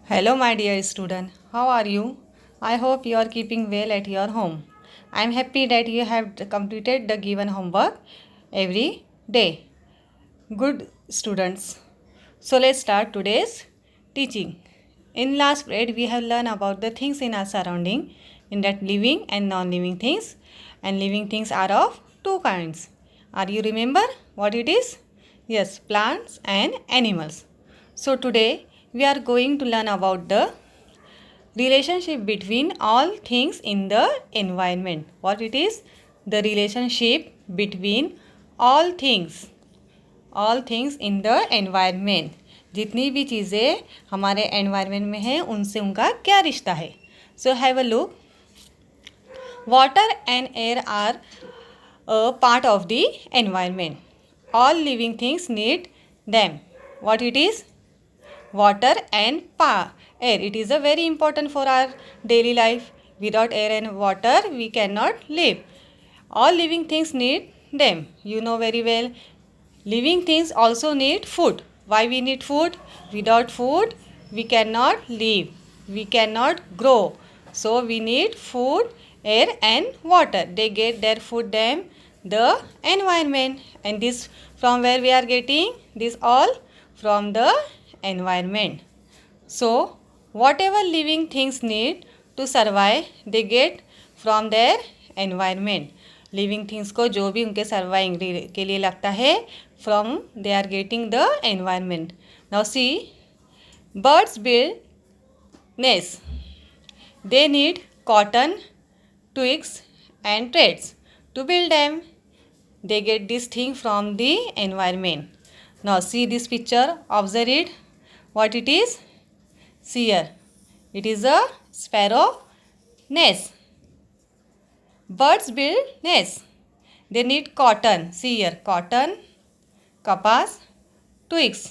Hello, my dear student. How are you? I hope you are keeping well at your home. I am happy that you have completed the given homework every day. Good students. So let's start today's teaching. In last grade, we have learned about the things in our surrounding, in that living and non-living things. And living things are of two kinds. Are you remember what it is? Yes, plants and animals. So today we are going to learn about the relationship between all things in the environment. What it is? The relationship between all things in the environment. जितनी भी चीज़ें हमारे environment में हैं उनसे उनका क्या रिश्ता है. So have a look. Water and air are a part of the environment. All living things need them. What it is? Water and air. It is a very important for our daily life. Without air and water, we cannot live. All living things need them. You know very well. Living things also need food. Why we need food? Without food, we cannot live. We cannot grow. So we need food, air and water. They get their food them the environment. And this from where we are getting? This all from the environment. So whatever living things need to survive, they get from their environment. Living things को जो भी उनके surviving के लिए लगता है from they are getting the environment. Now see birds build nest. They need cotton, twigs and threads to build them. They get this thing from the environment. Now see this picture, observe it. What it is? See here. It is a sparrow nest. Birds build nests. They need cotton. See here, cotton, kapas, twigs,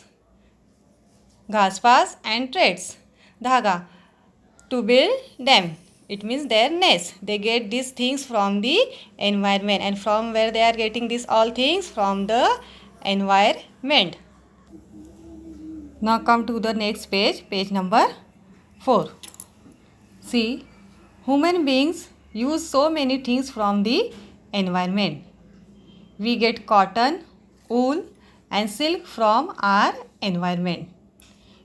घासपास and threads, धागा, to build them. It means their nest. They get these things from the environment. And from where they are getting these all things? From the environment. Now come to the next page, page number 4. See, human beings use so many things from the environment. We get cotton, wool and silk from our environment.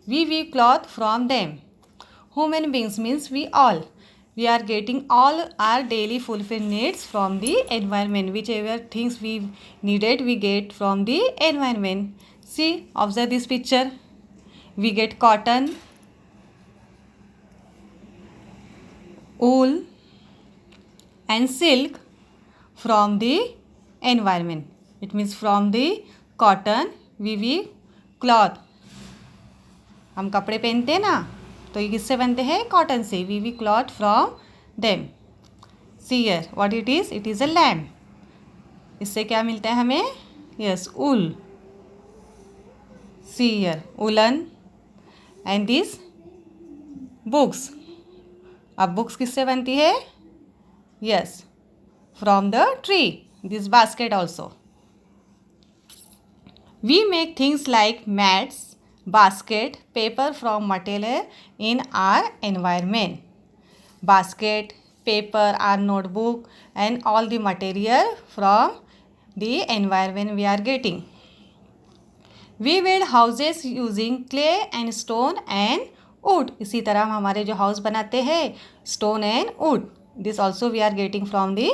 We weave cloth from them. Human beings means we all. We are getting all our daily fulfilled needs from the environment. Whichever things we needed, we get from the environment. See, observe this picture. We get cotton, wool and silk from the environment. It means from the cotton we weave cloth. हम कपड़े पहनते हैं ना, तो ये किससे बनते हैं? कॉटन से. We weave cloth from them. See here what it is? It is a lamb. इससे क्या मिलता है हमें? Yes, wool. See here, woollen and this books. अब बुक्स किससे बनती है? Yes, from the tree. This basket also. We make things like mats, basket, paper from material in our environment. Basket, paper, our notebook and all the material from the environment we are getting. We build houses using clay and stone and wood. इसी तरह हम हमारे जो house बनाते हैं stone and wood. This also we are getting from the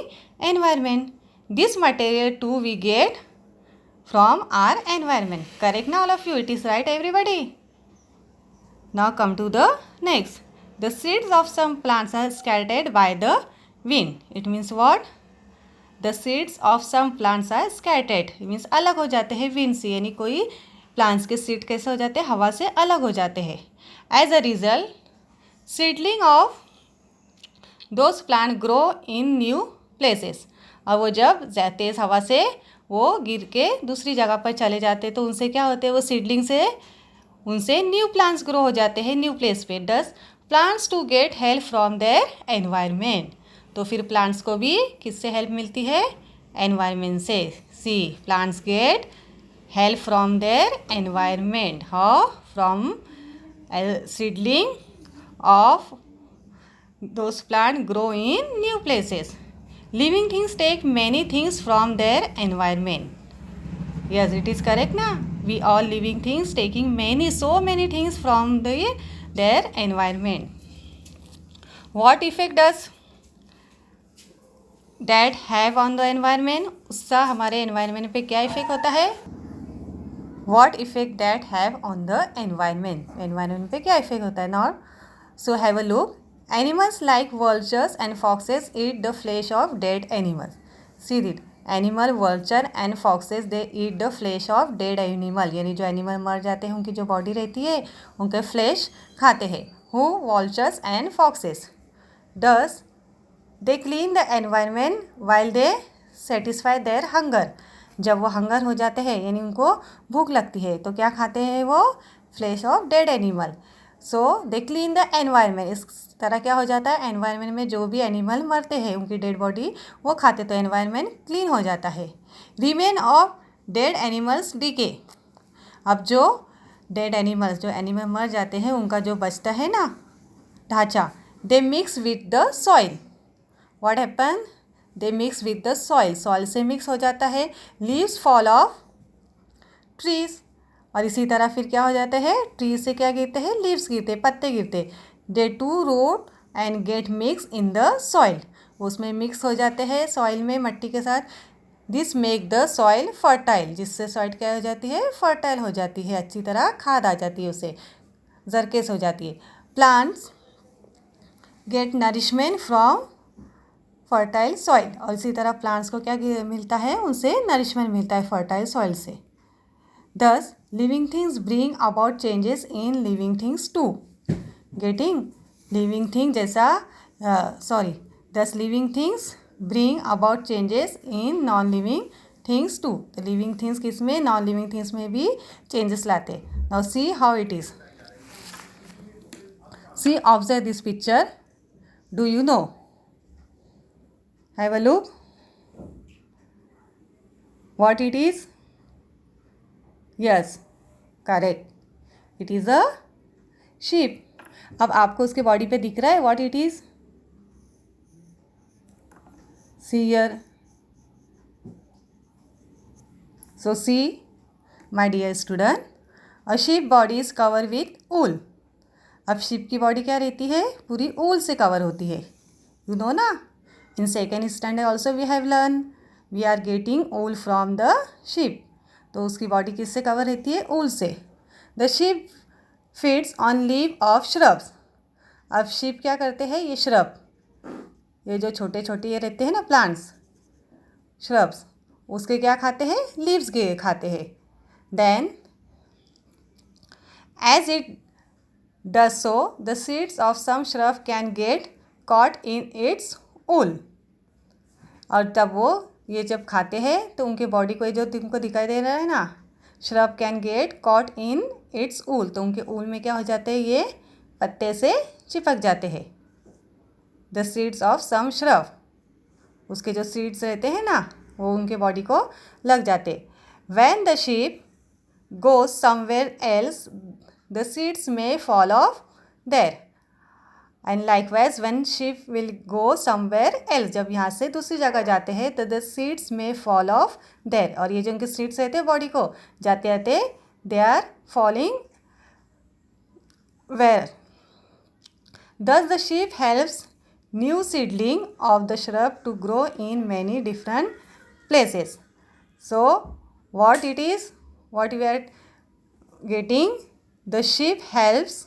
environment. This material too we get from our environment. Correct now all of you? It is right everybody? Now come to the next. The seeds of some plants are scattered by the wind. It means what? The seeds of some plants are scattered. It means अलग हो जाते हैं wind से. यानी कोई plants के seed कैसे हो जाते हैं? हवा से अलग हो जाते हैं. As a result, seedling of those plants grow in new places. अब वो जब तेज़ हवा से वो गिर के दूसरी जगह पर चले जाते तो उनसे क्या होते हैं? वो सीडलिंग से उनसे न्यू प्लांट्स ग्रो हो जाते हैं न्यू प्लेस पे. Does plants to get help from their environment. तो फिर प्लांट्स को भी किससे हेल्प मिलती है? एनवायरनमेंट से. See, plants get help from their environment. How? From seedling of those plants grow in new places. Living things take many things from their environment. Yes, it is correct na. We all living things taking so many things from their environment. What effect does that have on the environment? उसका हमारे environment पे क्या effect होता है? What effect that have on the environment? Environment पे क्या effect होता है? Now, so have a look. Animals like vultures and foxes eat the flesh of dead animals. See it. Animal, vulture and foxes they eat the flesh of dead animal. यानी जो animal मर जाते हैं उनकी जो body रहती है उनके फ्लैश खाते हैं. Who? Vultures and foxes. Thus, they clean the environment while they satisfy their hunger. जब वो हंगर हो जाते हैं यानी उनको भूख लगती है तो क्या खाते हैं वो? Flash of dead animal. So they clean the environment. इस तरह क्या हो जाता है, एनवायरनमेंट में जो भी एनिमल मरते हैं उनकी डेड बॉडी वो खाते तो एनवायरनमेंट क्लीन हो जाता है. Remain of dead animals decay. अब जो डेड एनिमल्स, जो एनिमल मर जाते हैं उनका जो बचता है ना ढांचा, they mix with the soil. What happen? They mix with the soil. Soil से मिक्स हो जाता है. Leaves fall off trees. और इसी तरह फिर क्या हो जाता है, ट्री से क्या गिरते हैं? लीव्स गिरते, पत्ते गिरते. They to root and get mix in the soil. उसमें मिक्स हो जाते हैं सॉइल में, मट्टी के साथ. This make the soil fertile. जिससे सॉइल क्या हो जाती है? फर्टाइल हो जाती है. अच्छी तरह खाद आ जाती है, उसे जरकेस हो जाती है. Plants get nourishment from fertile soil. और इसी तरह प्लांट्स को क्या मिलता है? उनसे नरिशमेंट मिलता है फर्टाइल सॉइल से. Thus, living things bring about changes in living things too. Getting living thing जैसा thus living things bring about changes in non-living things too. तो living things किस में? non-living things में भी changes latte. Now see how it is. See, observe this picture. Do you know? Have a look. What it is? Yes, correct. It is a sheep. अब आपको उसके body पे दिख रहा है what it is? See here. So see, my dear student, a sheep body is covered with wool. अब sheep की body क्या रहती है? पूरी wool से कवर होती है. You know ना? In second standard also we have learned. We are getting wool from the sheep. तो उसकी बॉडी किससे कवर रहती है? ऊल से. The sheep feeds on leave of shrubs. अब शीप क्या करते हैं? ये श्रब, ये जो छोटे छोटे ये रहते हैं ना प्लांट्स, श्रब्स, उसके क्या खाते हैं? लीव्स के खाते हैं. Then as it does so the seeds of some shrub can get caught in its wool. और तब वो ये जब खाते हैं तो उनके बॉडी को, जो तुमको दिखाई दे रहा है ना, shrub can get caught in its wool, तो उनके ऊल में क्या हो जाते हैं? ये पत्ते से चिपक जाते हैं. The seeds of some shrub, उसके जो सीड्स रहते हैं ना वो उनके बॉडी को लग जाते. When the sheep goes somewhere else the seeds में fall off there. And likewise when sheep will go somewhere else, जब यहाँ से दूसरी जगह जाते हैं तो द सीड्स में फॉल ऑफ देयर. और ये जो उनके सीड्स रहते हैं बॉडी को जाते जाते they are falling where. Thus the sheep helps new seedling of the shrub to grow in many different places. So what it is, what we are getting, the sheep helps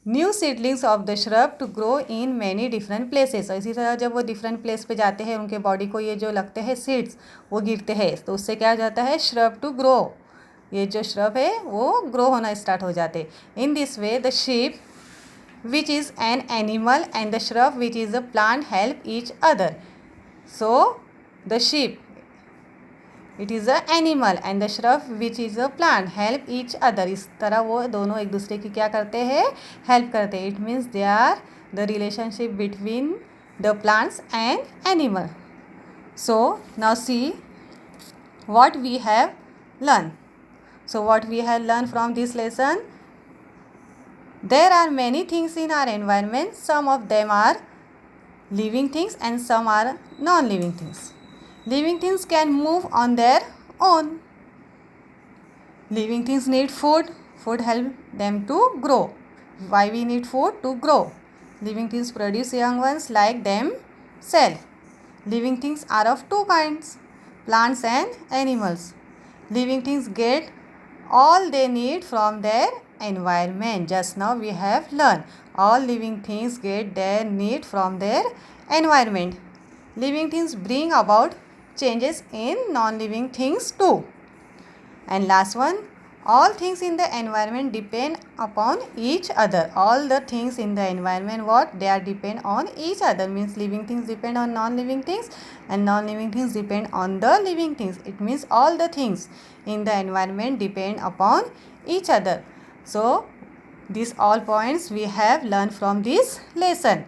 new seedlings of the shrub to grow in many different places. और इसी तरह जब वो different place पे जाते हैं उनके body को ये जो लगते हैं सीड्स वो गिरते हैं तो उससे क्या जाता है? Shrub to grow. ये जो श्रब है वो ग्रो होना स्टार्ट हो जाते. In this way the sheep which is an animal and the shrub which is a plant help each other. So the sheep, it is a animal and the shrub which is a plant help each other. इस तरह वो दोनों एक दूसरे की क्या करते हैं? हेल्प करते हैं. It means they are the relationship between the plants and animal. So now see what we have learned. So what we have learned from this lesson? There are many things in our environment. Some of them are living things and some are non-living things. Living things can move on their own. Living things need food. Food helps them to grow. Why we need food? To grow. Living things produce young ones like themselves. Living things are of two kinds, plants and animals. Living things get all they need from their environment. Just now we have learned all living things get their need from their environment. Living things bring about changes in non-living things too. And last one, all things in the environment depend upon each other. All the things in the environment, what? They are depend on each other. Means living things depend on non-living things and non-living things depend on the living things. It means all the things in the environment depend upon each other. So, these all points we have learned from this lesson.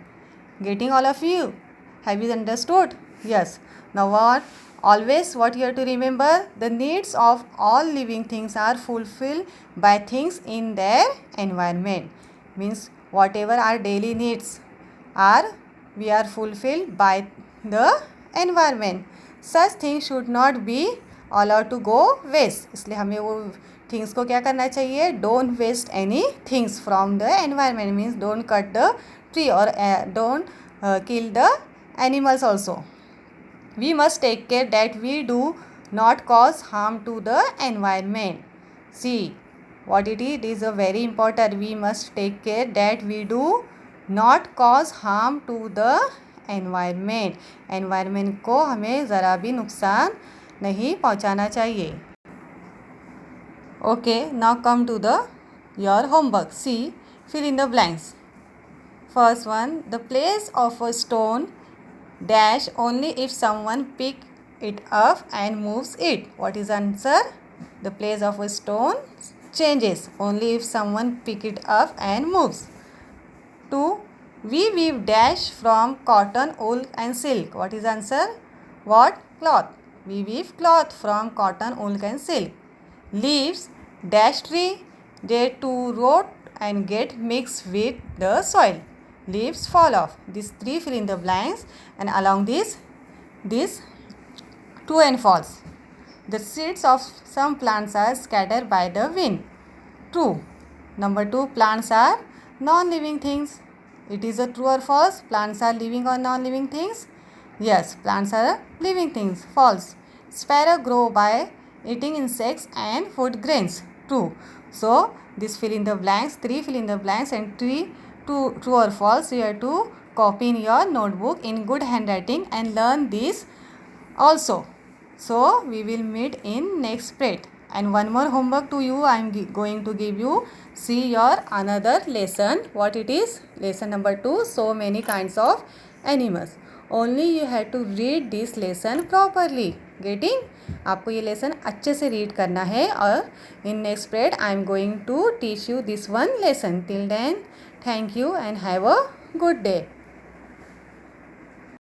Getting all of you? Have you understood? Yes. Now what? Always what you have to remember, the needs of all living things are fulfilled by things in their environment. Means whatever our daily needs are, we are fulfilled by the environment. Such things should not be allowed to go waste. इसलिए हमें वो things को क्या करना चाहिए? Don't waste any things from the environment. Means don't cut the tree or don't kill the animals also. We must take care that we do not cause harm to the environment. See what it is. It is a very important. We must take care that we do not cause harm to the environment. Environment को हमें ज़रा भी नुकसान नहीं पहुंचाना चाहिए. Okay, now come to the your homework. See, fill in the blanks. First one, the place of a stone dash only if someone pick it up and moves it. What is answer? The place of a stone changes only if someone pick it up and moves. 2. We weave dash from cotton, wool and silk. What is answer? What? Cloth. We weave cloth from cotton, wool and silk. Leaves dash tree, they too rot and get mixed with the soil. Leaves fall off. These three fill in the blanks, and along this true and false. The seeds of some plants are scattered by the wind. True. Number 2, plants are non-living things. It is a true or false? Plants are living or non-living things? Yes, plants are living things. False. Sparrow grow by eating insects and food grains. True. So, this fill in the blanks, 3 fill in the blanks and 3 true or false. You have to copy in your notebook in good handwriting and learn this also. So, we will meet in next spread. And one more homework to you I am going to give you. See your another lesson. What it is? Lesson number 2. So many kinds of animals. Only you have to read this lesson properly. Getting? आपको ये lesson अच्छे से read करना है और in next spread I am going to teach you this one lesson. Till then, thank you and have a good day.